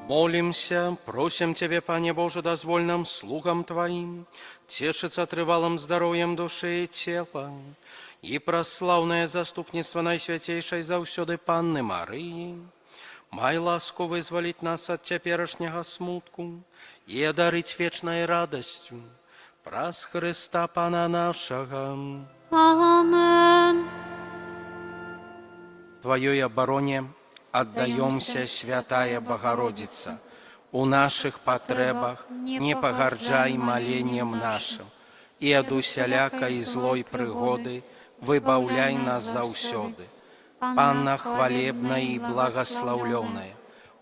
Молимся, просим Тебе, Пане Боже, дозволь нам, слугам Твоим, тешиться трывалым здоровьем души и тела, и прославное заступництво Найсвятейшей заўсёды Панны Марии, май ласку вызволить нас от теперешнего смутку и одарить вечной радостью праз Христа Пана нашего. Амен. Твоей обороне отдаемся, Святая Богородица. У наших потребах не погарджай молением нашим, и от усялякой злой пригоды выбавляй нас заўсёды. Панна хвалебная и благословленная,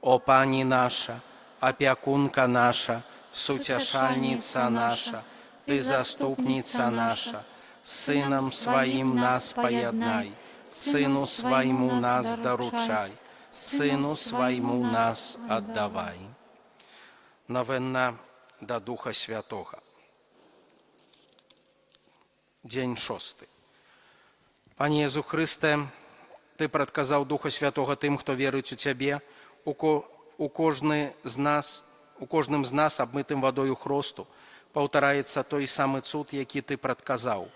о Пани наша, опекунка наша, сутешальница наша, Ты заступница наша, Сыном Своим нас поеднай, Сыну Своему нас доручай, Сыну Своему нас отдавай. Новенна до Духа Святого. День 6. Пане Єзу Христе, Ти прадказаў Духа Святого тым, хто верыць у Цябе, у кожным з нас, абмытым вадою хросту, паўтараецца той самы цуд, які Ты прадказаў.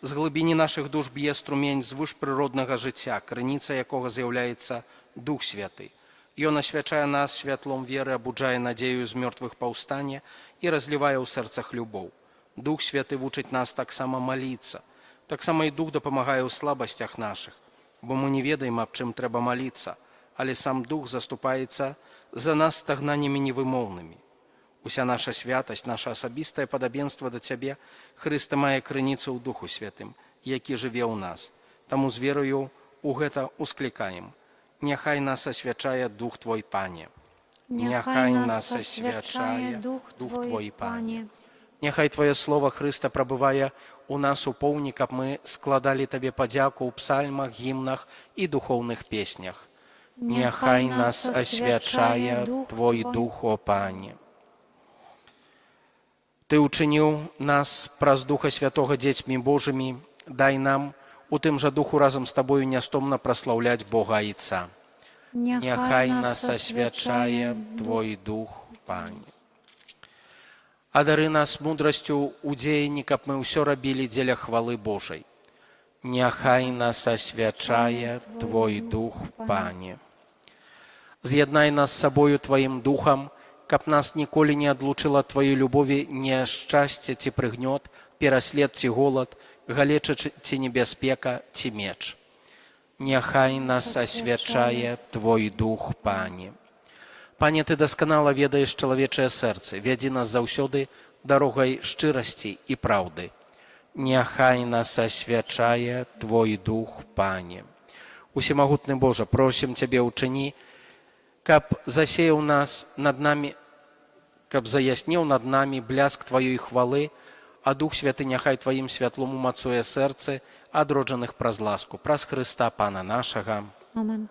З глыбіні нашых душ б'е струмень звышпрыроднага жыцця, крыніца якога з'яўляецца Дух Святы. Ён асвячае нас святлом веры, абуджае надзею з мёртвых паўстання і разлівае ў сэрцах любоў. Дух Святы вучыць нас таксама маліцца. Таксама і Дух дапамагае ў слабасцях нашых, бо мы не ведаем, аб чым трэба маліцца, але сам Дух заступаецца за нас стагнаннямі невымоўнымі. Уся наша святасць, наша асабістае падабенства да Цябе, Хрыста мае крыніцу ў Духу Святым, які жыве ў нас. Таму з верою у гэта усклікаем. Няхай нас асвячае Дух Твой, Пане. Няхай нас асвячае Дух Твой, Пане. Няхай Твоє Слово, Хрыста, прабывае у нас у поўні, каб мы складалі Табе падзяку ў псальмах, гімнах і духоўных песнях. Няхай нас асвячае Твой Дух, о Пане. Ты учыніў нас праз Духа Святога дзецьмі Божымі, дай нам у тым жа Духу разам з Табою нястомна праслаўляць Бога Айца. Няхай нас асвячае Твой Дух, Пане. Адары нас мудрасцю ў дзеянні, каб мы ўсё рабілі дзеля хвалы Божай. Няхай нас асвячае Твой Дух, Пане. З'яднай нас з сабою Тваім Духам, каб нас ніколі не адлучыла Тваёй любові няшчасце ці прыгнёт, пераслед ці голад, галеча ці небяспека, ці меч. Няхай нас асвячае Твой Дух, Пане. Пане, Ты дасканала ведаеш чалавечае сэрца, вядзі нас заўсёды дарогай шчырасці і праўды. Няхай нас асвячае Твой Дух, Пане. Усемагутны Божа, просім Цябе учыні, каб засеяў нас над намі, каб заяснеў над намі бляск Тваёй хвалы, а Дух Святы няхай Тваім святлом умацуе сэрцы адроджаных праз ласку, праз Хрыста Пана нашага. Амен.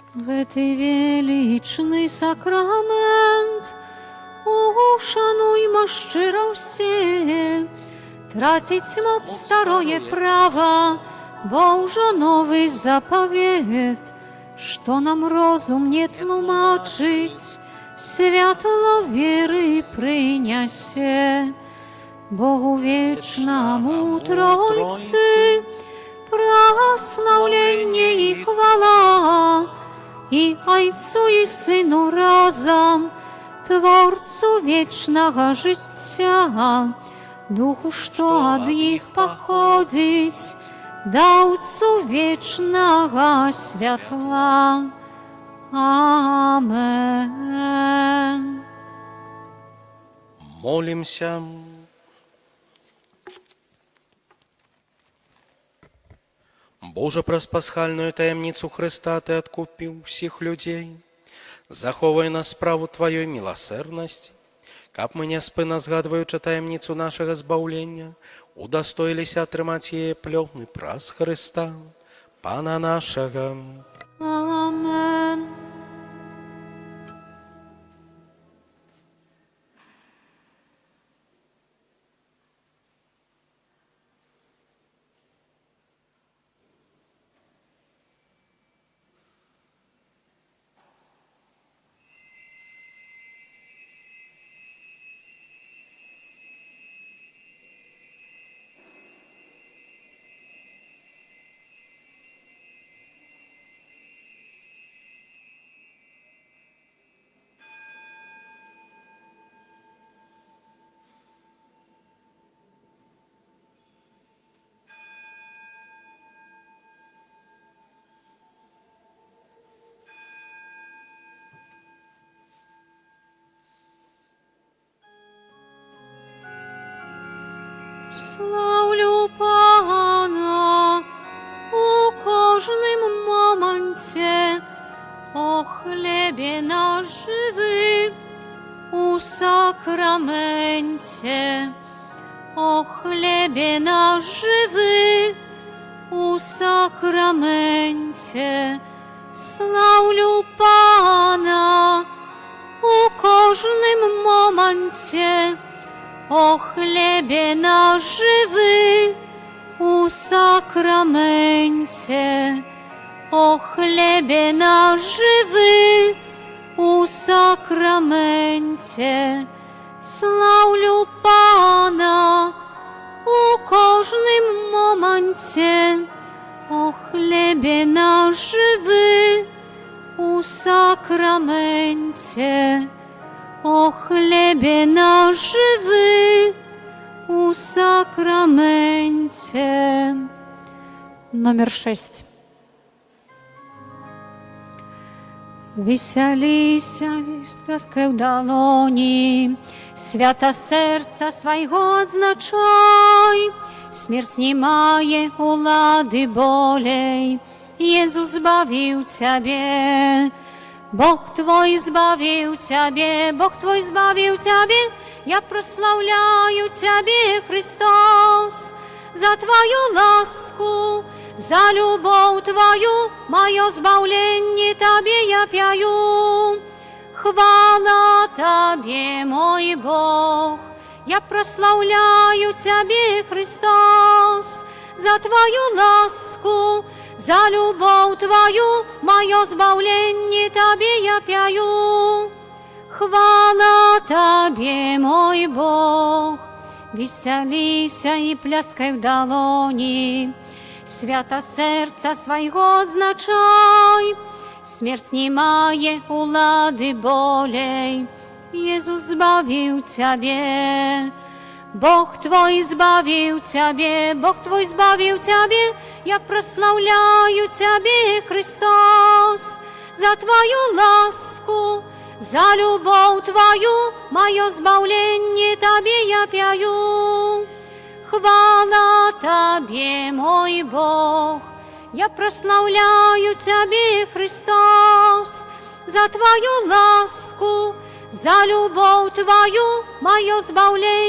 Гэты велічны сакрамент ушануйма шчыра ўсе, траціць моц старое права, бо ўжо новы запавет, што нам розум не тлумачыць, святло веры прынясе. Богу вечнаму Тройцы праслаўленне і хвала, і Айцу і Сыну разам, Творцу вечнага жыцця, Duchu, что от их походить, Даўцу вечнага святла. Амен. Молимся. Боже, праз пасхальную таямніцу Христа Ты адкупіў усіх людзей. Заховай нас справу Тваёй міласэрнасці, каб мы няспынна згадваючы таямніцу нашага збаўлення, удастоіліся атрымаць яе плёны праз Хрыста, Пана нашага. Amen. Славлю Пана у кожним моменті, о хлібі наживі у сакраменті, о хлібі наживі у сакраменті. Славлю Пана у кожним моменті, о хлібі наживі у сакраменті, о хлібі наживі у сакраменті. Славлю Пана у кожним моменті, о хлібі наживі у сакраменті, о хлібі наживі у сакраменті. Номер 6. Веселися, пляскай в долоні, свята серця свайго адзначай. Смерть не мае улады болей, Jezus zbawił Ciebie. Bóg Twój zbawił Ciebie, Bóg Twój zbawił Ciebie. Ja прославляю Ciebie, Chrystus, za Twoją lasku, za любов Твою, moje zbawlenie Tobie ja pieju. Chwała Tobie, mój Bóg, ja прославляю Ciebie, Chrystus, za Twoją lasku, za любов Твою, moje zbawlenie Tobie ja pieju. Chwała Tobie, mój Bóg, weseliся i pляskaj w dłoni, świata serca swojego odznaczaj. Śmierć nie maje ulady bolej, Jezus zbawił Ciebie. Bóg Twój zbawił Ciebie, Bóg Twój zbawił Ciebie. Ja прославляю Ciebie, Chrystus, za Twoją lasku, za любов Твою, moje zbawlenie Tobie ja pieju. Chwała Tobie, mój Bóg, ja прославляю Ciebie, Chrystus, za Twoją lasku, za любов Твою, moje zbawlenie